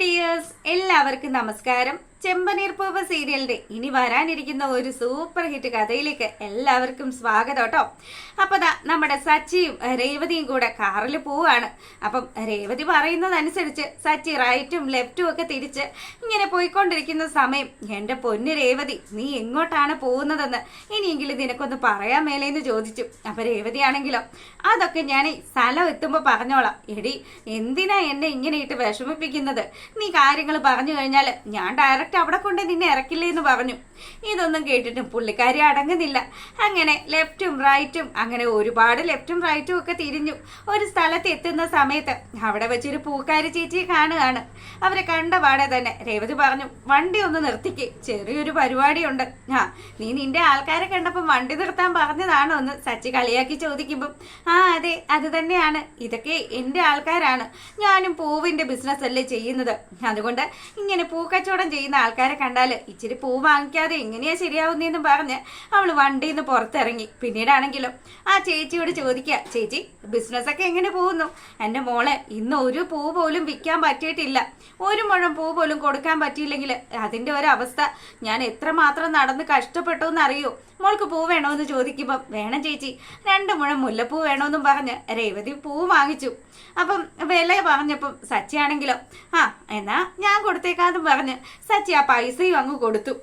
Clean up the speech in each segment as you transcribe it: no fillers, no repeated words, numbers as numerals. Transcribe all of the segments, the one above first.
Dears എല്ലാവർക്കും നമസ്കാരം. ചെമ്പനീർ പൂവ് സീരിയലിന്റെ ഇനി വരാനിരിക്കുന്ന ഒരു സൂപ്പർ ഹിറ്റ് കഥയിലേക്ക് എല്ലാവർക്കും സ്വാഗതം കേട്ടോ. അപ്പൊ നമ്മുടെ സച്ചിയും രേവതിയും കൂടെ കാറിൽ പോവാണ്. അപ്പം രേവതി പറയുന്നതനുസരിച്ച് സച്ചി റൈറ്റും ലെഫ്റ്റും ഒക്കെ തിരിച്ച് ഇങ്ങനെ പോയിക്കൊണ്ടിരിക്കുന്ന സമയം, എന്റെ പൊന്ന് രേവതി, നീ എങ്ങോട്ടാണ് പോകുന്നതെന്ന് ഇനിയെങ്കിലും നിനക്കൊന്ന് പറയാൻ മേലേന്ന് ചോദിച്ചു. അപ്പൊ രേവതി ആണെങ്കിലോ, അതൊക്കെ ഞാൻ സ്ഥലം എത്തുമ്പോ പറഞ്ഞോളാം. എടി, എന്തിനാ എന്നെ ഇങ്ങനെ ഇട്ട് വിഷമിപ്പിക്കുന്നത്? നീ കാര്യങ്ങൾ പറഞ്ഞു കഴിഞ്ഞാൽ ഞാൻ ഡയറക്റ്റ് അവിടെ കൊണ്ട് നിന്നെ ഇറക്കില്ലേ എന്ന് പറഞ്ഞു. ഇതൊന്നും കേട്ടിട്ടും പുള്ളിക്കാരി അടങ്ങുന്നില്ല. അങ്ങനെ ലെഫ്റ്റും റൈറ്റും, അങ്ങനെ ഒരുപാട് ലെഫ്റ്റും റൈറ്റും ഒക്കെ തിരിഞ്ഞു. ഒരു സ്ഥലത്ത് എത്തുന്ന സമയത്ത് അവിടെ വെച്ചൊരു പൂക്കാരി ചേച്ചിയെ കാണുകയാണ്. അവരെ കണ്ട പാടെ തന്നെ രേവതി പറഞ്ഞു, വണ്ടി ഒന്ന് നിർത്തിക്ക്, ചെറിയൊരു പരിപാടിയുണ്ട്. നീ നിന്റെ ആൾക്കാരെ കണ്ടപ്പം വണ്ടി നിർത്താൻ പറഞ്ഞതാണോ എന്ന് സച്ചി കളിയാക്കി ചോദിക്കുമ്പം, അതെ, അത് തന്നെയാണ്. ഇതൊക്കെ എൻ്റെ ആൾക്കാരാണ്. ഞാനും പൂവിൻ്റെ ബിസിനസ് അല്ലേ ചെയ്യുന്നത്. അതുകൊണ്ട് ഇങ്ങനെ പൂക്കച്ചവടം ചെയ്യുന്ന ആൾക്കാരെ കണ്ടാൽ ഇച്ചിരി പൂ വാങ്ങിക്കാതെ എങ്ങനെയാ ശരിയാവുന്നതെന്ന് പറഞ്ഞ് അവൾ വണ്ടിയിൽ നിന്ന് പുറത്തിറങ്ങി. പിന്നീടാണെങ്കിലും ആ ചേച്ചിയോട് ചോദിക്കുക, ചേച്ചി, ബിസിനസ്സൊക്കെ എങ്ങനെ പോകുന്നു? എൻ്റെ മോളെ, ഇന്ന് ഒരു പൂ പോലും വിൽക്കാൻ പറ്റിയിട്ടില്ല. ഒരു മുഴം പൂ പോലും കൊടുക്കാൻ പറ്റിയില്ലെങ്കിൽ അതിൻ്റെ ഒരവസ്ഥ ഞാൻ എത്രമാത്രം നടന്ന് കഷ്ടപ്പെട്ടു എന്നറിയോ? മോൾക്ക് പൂ വേണമെന്ന് ചോദിക്കുമ്പം, വേണം ചേച്ചി, 2 മുഴം മുല്ലപ്പൂ വേണമെന്നും പറഞ്ഞ് രേവതി പൂ വാങ്ങിച്ചു. അപ്പം വില പറഞ്ഞപ്പം സച്ചി ആണെങ്കിലോ, എന്നാ ഞാൻ കൊടുത്തേക്കാന്നും പറഞ്ഞ് സച്ചി ആ പൈസയും അങ്ങ് കൊടുത്തു.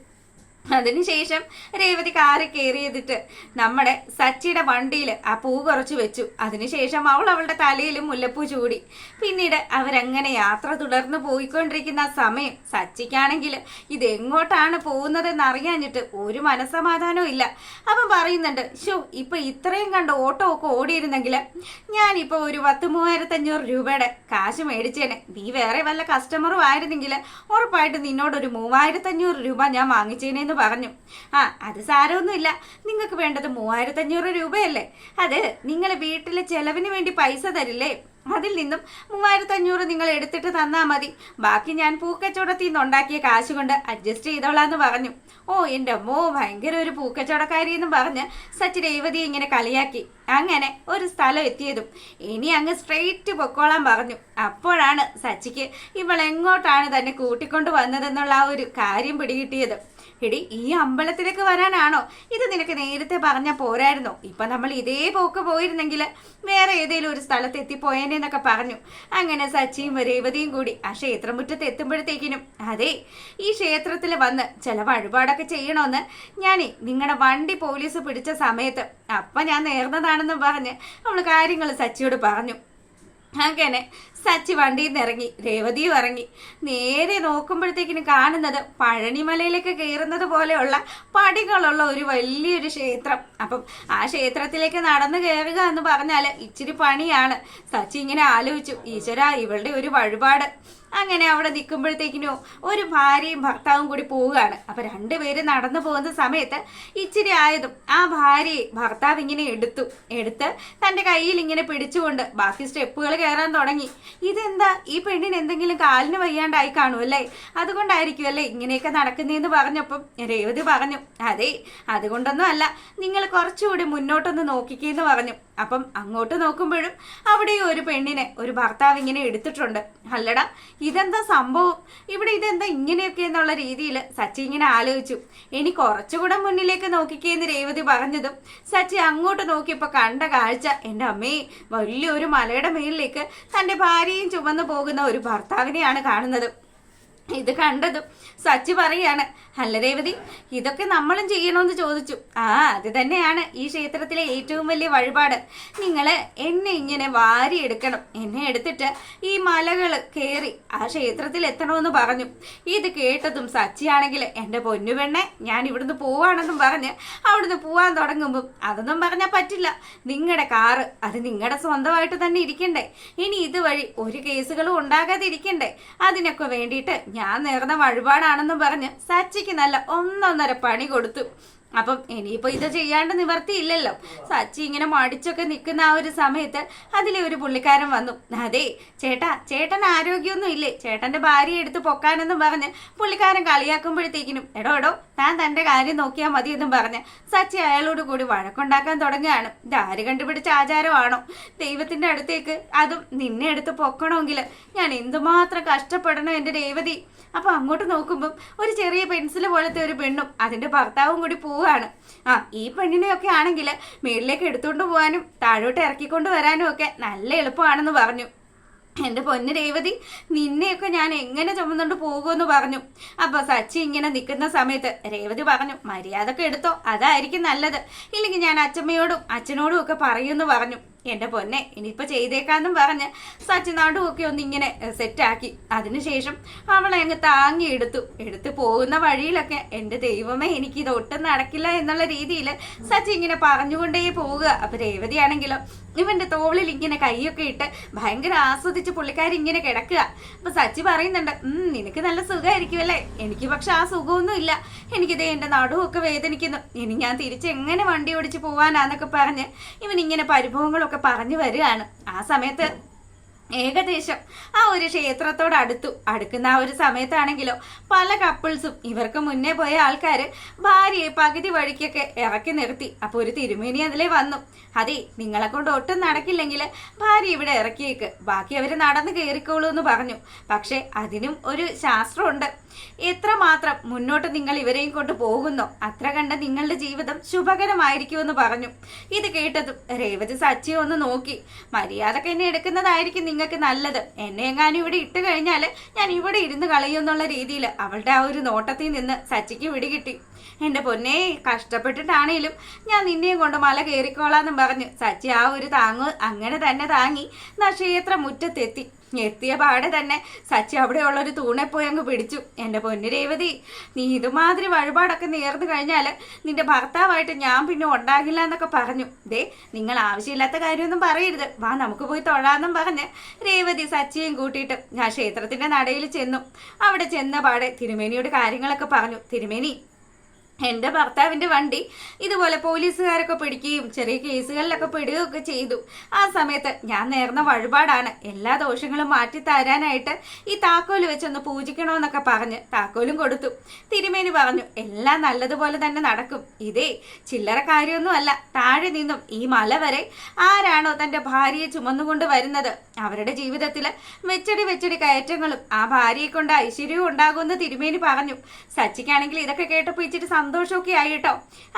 അതിനുശേഷം രേവതി കാറ് കയറിയതിട്ട് നമ്മുടെ സച്ചിയുടെ വണ്ടിയിൽ ആ പൂ കുറച്ച് വെച്ചു. അതിനുശേഷം അവളുടെ തലയിൽ മുല്ലപ്പൂ ചൂടി. പിന്നീട് അവരങ്ങനെ യാത്ര തുടർന്ന് പോയിക്കൊണ്ടിരിക്കുന്ന സമയം സച്ചിക്കാണെങ്കിൽ ഇതെങ്ങോട്ടാണ് പോകുന്നതെന്ന് അറിയാഞ്ഞിട്ട് ഒരു മനസ്സമാധാനവും ഇല്ല. അവൻ പറയുന്നുണ്ട്, ഇപ്പൊ ഇത്രയും കണ്ട് ഓട്ടോ ഒക്കെ ഓടിയിരുന്നെങ്കിൽ ഞാനിപ്പോൾ ഒരു 10,000-3,500 രൂപയുടെ കാശ് മേടിച്ചേനെ. നീ വേറെ വല്ല കസ്റ്റമറും ആയിരുന്നെങ്കിൽ ഉറപ്പായിട്ട് നിന്നോടൊരു 3,500 രൂപ ഞാൻ വാങ്ങിച്ചേനേന്ന് പറഞ്ഞു. അത് സാരമൊന്നുമില്ല, നിങ്ങൾക്ക് വേണ്ടത് 3,500 രൂപയല്ലേ? അത് നിങ്ങൾ വീട്ടിലെ ചെലവിന് വേണ്ടി പൈസ തരില്ലേ? അതിൽ നിന്നും 3,500 നിങ്ങൾ എടുത്തിട്ട് തന്നാ മതി. ബാക്കി ഞാൻ പൂക്കച്ചവടത്തിൽ നിന്ന് ഉണ്ടാക്കിയ കാശ് കൊണ്ട് അഡ്ജസ്റ്റ് ചെയ്തോളാന്ന് പറഞ്ഞു. എൻ്റെ അമ്മോ, ഭയങ്കര ഒരു പൂക്കച്ചവടക്കാരി എന്നും പറഞ്ഞ് സച്ചി രേവതിയെ ഇങ്ങനെ കളിയാക്കി. അങ്ങനെ ഒരു സ്ഥലം എത്തിയതും ഇനി അങ്ങ് സ്ട്രെയിറ്റ് പൊക്കോളാൻ പറഞ്ഞു. അപ്പോഴാണ് സച്ചിക്ക് ഇവൾ എങ്ങോട്ടാണ് തന്നെ കൂട്ടിക്കൊണ്ട് വന്നതെന്നുള്ള ആ ഒരു കാര്യം പിടികിട്ടിയത്. എടി, ഈ അമ്പലത്തിലേക്ക് വരാനാണോ? ഇത് നിനക്ക് നേരത്തെ പറഞ്ഞാൽ പോരായിരുന്നോ? ഇപ്പൊ നമ്മൾ ഇതേ പോക്ക് പോയിരുന്നെങ്കിൽ വേറെ ഏതെങ്കിലും ഒരു സ്ഥലത്ത് എത്തിപ്പോയേനെന്നൊക്കെ പറഞ്ഞു. അങ്ങനെ സച്ചിയും രേവതിയും കൂടി ആ ക്ഷേത്രമുറ്റത്ത് എത്തുമ്പോഴത്തേക്കിനും, അതെ, ഈ ക്ഷേത്രത്തിൽ വന്ന് ചില വഴിപാടൊക്കെ ചെയ്യണമെന്ന് ഞാനേ നിങ്ങളുടെ വണ്ടി പോലീസ് പിടിച്ച സമയത്ത് അപ്പൊ ഞാൻ നേർന്നതാണെന്നും പറഞ്ഞ് അവള് കാര്യങ്ങൾ സച്ചിയോട് പറഞ്ഞു. അങ്ങനെ സച്ചി വണ്ടിയിൽ നിന്ന് ഇറങ്ങി, രേവതിയും ഇറങ്ങി. നേരെ നോക്കുമ്പോഴത്തേക്കിന് കാണുന്നത് പഴനിമലയിലേക്ക് കയറുന്നത് പോലെയുള്ള പടികളുള്ള ഒരു വലിയൊരു ക്ഷേത്രം. അപ്പം ആ ക്ഷേത്രത്തിലേക്ക് നടന്നു കയറുക എന്ന് പറഞ്ഞാൽ ഇച്ചിരി പണിയാണ്. സച്ചി ഇങ്ങനെ ആലോചിച്ചു, ഈശ്വര, ഇവളുടെ ഒരു വഴിപാട്. അങ്ങനെ അവിടെ നിൽക്കുമ്പോഴത്തേക്കിനോ ഒരു ഭാര്യയും ഭർത്താവും കൂടി പോവുകയാണ്. അപ്പൊ 2 പേര് നടന്നു പോകുന്ന സമയത്ത് ഇച്ചിരി ആയതും ആ ഭാര്യയെ ഭർത്താവ് ഇങ്ങനെ എടുത്ത് തൻ്റെ കയ്യിൽ ഇങ്ങനെ പിടിച്ചുകൊണ്ട് ബാക്കി സ്റ്റെപ്പുകൾ കയറാൻ തുടങ്ങി. ഇതെന്താ, ഈ പെണ്ണിന് എന്തെങ്കിലും കാലിന് വയ്യാണ്ടായി കാണുമല്ലേ? അതുകൊണ്ടായിരിക്കും അല്ലേ ഇങ്ങനെയൊക്കെ നടക്കുന്നതെന്ന് പറഞ്ഞപ്പം രേവതി പറഞ്ഞു, അതെ, അതുകൊണ്ടൊന്നും അല്ല, നിങ്ങൾ കുറച്ചുകൂടി മുന്നോട്ടൊന്ന് നോക്കിക്കേന്ന് പറഞ്ഞു. അപ്പം അങ്ങോട്ട് നോക്കുമ്പോഴും അവിടെ ഒരു പെണ്ണിനെ ഒരു ഭർത്താവ് ഇങ്ങനെ എടുത്തിട്ടുണ്ട്. അല്ലടാ, ഇതെന്താ സംഭവം? ഇവിടെ ഇതെന്താ ഇങ്ങനെയൊക്കെ എന്നുള്ള രീതിയിൽ സച്ചി ഇങ്ങനെ ആലോചിച്ചു. ഇനി കുറച്ചുകൂടെ മുന്നിലേക്ക് നോക്കിക്കേന്ന് രേവതി പറഞ്ഞതും സച്ചി അങ്ങോട്ട് നോക്കിയപ്പോൾ കണ്ട കാഴ്ച, എൻ്റെ അമ്മേ, വലിയൊരു മലയുടെ മേളിലേക്ക് തൻ്റെ ഭാര്യയും ചുമന്നു പോകുന്ന ഒരു ഭർത്താവിനെയാണ് കാണുന്നത്. ഇത് കണ്ടതും സച്ചി പറയാണ്, അല്ല രേവതി, ഇതൊക്കെ നമ്മളും ചെയ്യണമെന്ന് ചോദിച്ചു. അത് തന്നെയാണ് ഈ ക്ഷേത്രത്തിലെ ഏറ്റവും വലിയ വഴിപാട്. നിങ്ങൾ എന്നെ ഇങ്ങനെ വാരിയെടുക്കണം. എന്നെ എടുത്തിട്ട് ഈ മലകൾ കയറി ആ ക്ഷേത്രത്തിൽ എത്തണമെന്ന് പറഞ്ഞു. ഇത് കേട്ടതും സച്ചിയാണെങ്കിൽ, എൻ്റെ പൊന്നുപെണ്ണെ, ഞാൻ ഇവിടുന്ന് പോവാണെന്നും പറഞ്ഞ് അവിടുന്ന് പോവാൻ തുടങ്ങുമ്പം, അതൊന്നും പറഞ്ഞാൽ പറ്റില്ല, നിങ്ങളുടെ കാറ് അത് നിങ്ങളുടെ സ്വന്തമായിട്ട് തന്നെ ഇരിക്കണ്ടേ? ഇനി ഇതുവഴി ഒരു കേസുകളും ഉണ്ടാകാതെ ഇരിക്കണ്ടേ? അതിനൊക്കെ വേണ്ടിയിട്ട് ഞാൻ നേർന്ന വഴിപാടാണെന്നും പറഞ്ഞ് സച്ചിക്ക് നല്ല 1.5 പണി കൊടുത്തു. അപ്പം ഇനിയിപ്പോ ഇത് ചെയ്യാണ്ട് നിവർത്തിയില്ലല്ലോ. സച്ചി ഇങ്ങനെ മടിച്ചൊക്കെ നിൽക്കുന്ന ആ ഒരു സമയത്ത് അതിലെ ഒരു പുള്ളിക്കാരൻ വന്നു. അതെ ചേട്ടൻ ആരോഗ്യമൊന്നും ഇല്ലേ, ചേട്ടന്റെ ഭാര്യയെ എടുത്ത് പൊക്കാനെന്നും പറഞ്ഞ് പുള്ളിക്കാരൻ കളിയാക്കുമ്പോഴത്തേക്കിനും എടോ താൻ തന്റെ കാര്യം നോക്കിയാൽ മതിയെന്നും പറഞ്ഞ് സച്ചി അയാളോട് കൂടി വഴക്കുണ്ടാക്കാൻ തുടങ്ങുകയാണ്. ഇതാര് കണ്ടുപിടിച്ച ആചാരമാണോ? ദൈവത്തിന്റെ അടുത്തേക്ക് അതും നിന്നെ എടുത്ത് പൊക്കണമെങ്കിൽ ഞാൻ എന്തുമാത്രം കഷ്ടപ്പെടണം എൻ്റെ രേവതി. അപ്പൊ അങ്ങോട്ട് നോക്കുമ്പം ഒരു ചെറിയ പെൻസിൽ പോലത്തെ ഒരു പെണ്ണും അതിന്റെ ഭർത്താവും കൂടി പോവുകയാണ്. ഈ പെണ്ണിനെയൊക്കെ ആണെങ്കിൽ മേളിലേക്ക് എടുത്തുകൊണ്ട് പോകാനും താഴോട്ട് ഇറക്കിക്കൊണ്ട് വരാനും ഒക്കെ നല്ല എളുപ്പമാണെന്ന് പറഞ്ഞു. എൻ്റെ പൊന്ന് രേവതി, നിന്നെയൊക്കെ ഞാൻ എങ്ങനെ ചുമന്നുകൊണ്ട് പോകുമെന്ന് പറഞ്ഞു. അപ്പൊ സച്ചി ഇങ്ങനെ നിൽക്കുന്ന സമയത്ത് രേവതി പറഞ്ഞു, മര്യാദക്ക് എടുത്തോ, അതായിരിക്കും നല്ലത്, ഇല്ലെങ്കിൽ ഞാൻ അച്ഛമ്മയോടും അച്ഛനോടും ഒക്കെ പറയുമെന്ന് പറഞ്ഞു. എൻ്റെ പൊന്നെ ഇനിയിപ്പോ ചെയ്തേക്കാന്നും പറഞ്ഞ് സച്ചി നടുവൊക്കെ ഒന്ന് ഇങ്ങനെ സെറ്റാക്കി. അതിനുശേഷം അവളെ അങ്ങ് താങ്ങി എടുത്ത് പോകുന്ന വഴിയിലൊക്കെ എൻ്റെ ദൈവമേ എനിക്കിത് ഒട്ടും നടക്കില്ല എന്നുള്ള രീതിയിൽ സച്ചി ഇങ്ങനെ പറഞ്ഞുകൊണ്ടേ പോവുക. അപ്പൊ രേവതിയാണെങ്കിലോ ഇവന്റെ തോളിൽ ഇങ്ങനെ കൈയൊക്കെ ഇട്ട് ഭയങ്കര ആസ്വദിച്ച് പുള്ളിക്കാരി ഇങ്ങനെ കിടക്കുക. അപ്പൊ സച്ചി പറയുന്നുണ്ട്, നിനക്ക് നല്ല സുഖമായിരിക്കുമല്ലേ, എനിക്ക് പക്ഷെ ആ സുഖമൊന്നും ഇല്ല, എനിക്കിതേ എൻ്റെ നടുവൊക്കെ വേദനിക്കുന്നു, ഇനി ഞാൻ തിരിച്ച് എങ്ങനെ വണ്ടി ഓടിച്ച് പോവാനാന്നൊക്കെ പറഞ്ഞ് ഇവൻ ഇങ്ങനെ പരിഭവങ്ങളൊക്കെ പറഞ്ഞു വരികയാണ്. ആ സമയത്ത് ഏകദേശം ആ ഒരു ക്ഷേത്രത്തോട് അടുക്കുന്ന ആ ഒരു സമയത്താണെങ്കിലോ പല കപ്പിൾസും ഇവർക്ക് മുന്നേ പോയ ആൾക്കാർ ഭാര്യയെ പകുതി വഴിക്കൊക്കെ ഇറക്കി നിർത്തി. അപ്പോൾ ഒരു തിരുമേനി അതിലേ വന്നു. അതെ, നിങ്ങളെ കൊണ്ട് ഒട്ടും നടക്കില്ലെങ്കിൽ ഭാര്യ ഇവിടെ ഇറക്കിയേക്ക്, ബാക്കി അവർ നടന്ന് കയറിക്കോളൂ എന്ന് പറഞ്ഞു. പക്ഷെ അതിനും ഒരു ശാസ്ത്രമുണ്ട്. എത്രമാത്രം മുന്നോട്ട് നിങ്ങൾ ഇവരെയും കൊണ്ട് പോകുന്നോ അത്ര കണ്ട് നിങ്ങളുടെ ജീവിതം ശുഭകരമായിരിക്കുമെന്ന് പറഞ്ഞു. ഇത് കേട്ടതും രേവതി സച്ചിയെ ഒന്ന് നോക്കി, മര്യാദക്ക് എന്നെ എടുക്കുന്നതായിരിക്കും നിങ്ങൾക്ക് നല്ലത്, എന്നെ എങ്ങാനും ഇവിടെ ഇട്ട് കഴിഞ്ഞാൽ ഞാൻ ഇവിടെ ഇരുന്ന് കളയുമെന്നുള്ള രീതിയിൽ അവളുടെ ആ ഒരു നോട്ടത്തിൽ നിന്ന് സച്ചിക്ക് പിടികിട്ടി. എൻ്റെ പൊന്നെ, കഷ്ടപ്പെട്ടിട്ടാണേലും ഞാൻ നിന്നെയും കൊണ്ട് മല കയറിക്കോളാന്നും പറഞ്ഞ് സച്ചി ആ ഒരു താങ്ങ് അങ്ങനെ തന്നെ താങ്ങി ക്ഷേത്ര മുറ്റത്തെത്തി. എത്തിയ പാടെ തന്നെ സച്ചി അവിടെയുള്ള ഒരു തൂണെ പോയി അങ്ങ് പിടിച്ചു. എൻ്റെ പൊന്നു രേവതി, നീ ഇതുമാതിരി വഴിപാടൊക്കെ നേർന്നു കഴിഞ്ഞാൽ നിന്റെ ഭർത്താവായിട്ട് ഞാൻ പിന്നെ ഉണ്ടാകില്ല എന്നൊക്കെ പറഞ്ഞു. ദേ, നിങ്ങൾ ആവശ്യമില്ലാത്ത കാര്യമൊന്നും പറയരുത്, വാ നമുക്ക് പോയി തൊഴാന്നും പറഞ്ഞ് രേവതി സച്ചിയും കൂട്ടിയിട്ട് ഞാൻ ക്ഷേത്രത്തിന്റെ നടയിൽ ചെന്നു. അവിടെ ചെന്ന പാടെ തിരുമേനിയോട് കാര്യങ്ങളൊക്കെ പറഞ്ഞു. തിരുമേനി, എൻ്റെ ഭർത്താവിൻ്റെ വണ്ടി ഇതുപോലെ പോലീസുകാരൊക്കെ പിടിക്കുകയും ചെറിയ കേസുകളിലൊക്കെ പെടുകയൊക്കെ ചെയ്തു. ആ സമയത്ത് ഞാൻ നേർന്ന വഴിപാടാണ്, എല്ലാ ദോഷങ്ങളും മാറ്റി തരാനായിട്ട് ഈ താക്കോല് വെച്ചൊന്ന് പൂജിക്കണമെന്നൊക്കെ പറഞ്ഞ് താക്കോലും കൊടുത്തു. തിരുമേനി പറഞ്ഞു, എല്ലാം നല്ലതുപോലെ തന്നെ നടക്കും, ഇതേ ചില്ലറ കാര്യമൊന്നും അല്ല, താഴെ നിന്നും ഈ മല വരെ ആരാണോ തൻ്റെ ഭാര്യയെ ചുമന്നുകൊണ്ട് വരുന്നത് അവരുടെ ജീവിതത്തിൽ വെച്ചടി കയറ്റങ്ങളും ആ ഭാര്യയെ കൊണ്ട് ഐശ്വര്യവും ഉണ്ടാകുമെന്ന് തിരുമേനി പറഞ്ഞു. സച്ചിക്കാണെങ്കിൽ ഇതൊക്കെ കേട്ടപ്പോൾ ഇച്ചിരി സന്തോഷമൊക്കെ ആയിട്ടോ.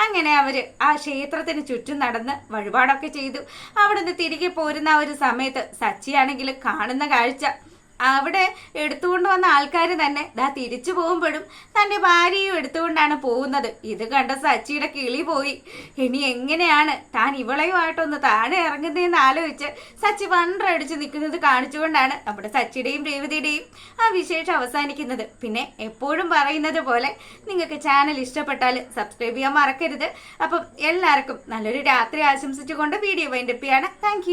അങ്ങനെ അവര് ആ ക്ഷേത്രത്തിന് ചുറ്റും നടന്ന് വഴിപാടൊക്കെ ചെയ്തു. അവിടുന്ന് തിരികെ പോരുന്ന ഒരു സമയത്ത് സച്ചിയാണെങ്കിൽ കാണുന്ന കാഴ്ച, അവിടെ എടുത്തുകൊണ്ട് വന്ന ആൾക്കാർ തന്നെ തിരിച്ചു പോകുമ്പോഴും തൻ്റെ ഭാര്യയും എടുത്തുകൊണ്ടാണ് പോകുന്നത്. ഇത് കണ്ട സച്ചിയുടെ കിളി പോയി. ഇനി എങ്ങനെയാണ് താൻ ഇവളയുമായിട്ടൊന്ന് താഴെ ഇറങ്ങുന്നതെന്ന് ആലോചിച്ച് സച്ചി വണ്ടടിച്ച് നിൽക്കുന്നത് കാണിച്ചുകൊണ്ടാണ് നമ്മുടെ സച്ചിയുടെയും രേവതിയുടെയും ആ വിശേഷം അവസാനിക്കുന്നത്. പിന്നെ എപ്പോഴും പറയുന്നത് പോലെ നിങ്ങൾക്ക് ചാനൽ ഇഷ്ടപ്പെട്ടാൽ സബ്സ്ക്രൈബ് ചെയ്യാൻ മറക്കരുത്. അപ്പം എല്ലാവർക്കും നല്ലൊരു രാത്രി ആശംസിച്ചുകൊണ്ട് വീഡിയോ വൈൻഡപ്പ് ചെയ്യാണ്. താങ്ക്